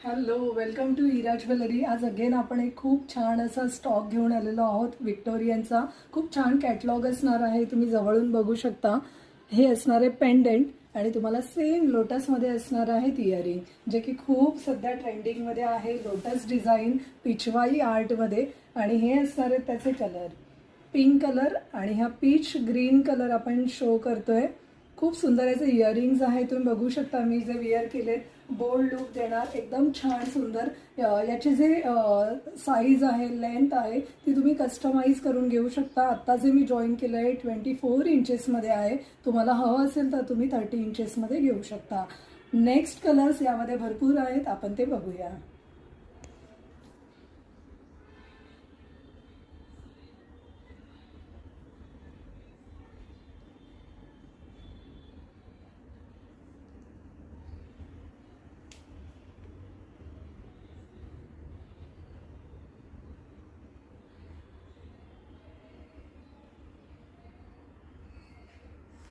Hello, welcome to Ira jewellery. आज again आपण एक खूप छान असा स्टॉक घेऊन आलेलो आहोत. विक्टोरियनचा खूप छान कॅटलॉग असणार आहे. तुम्ही जवळून बघू शकता. हे असणार आहे पेंडेंट आणि तुम्हाला सेम लोटसमध्ये असणार आहेत इयरिंग, जे की खूप सध्या ट्रेंडिंगमध्ये आहे. लोटस डिझाईन पिछवाई आर्टमध्ये. आणि हे असणार आहेत त्याचे कलर, पिंक कलर आणि हा पीच ग्रीन कलर आपण शो करतोय. खूप सुंदर याचे इयरिंग्स आहे. तुम्ही बघू शकता, मी जे वेअर केले बोल्ड लुक देणार, एकदम छान सुंदर. याचे जे साईज आहे, लेंथ आहे, ती तुम्ही कस्टमाइज करून घेऊ शकता. आत्ता जे मी जॉईन केलं आहे 24 इंचेसमध्ये आहे. तुम्हाला हवं असेल तर तुम्ही 30 इंचेसमध्ये घेऊ शकता. नेक्स्ट कलर्स यामध्ये भरपूर आहेत, आपण ते बघूया.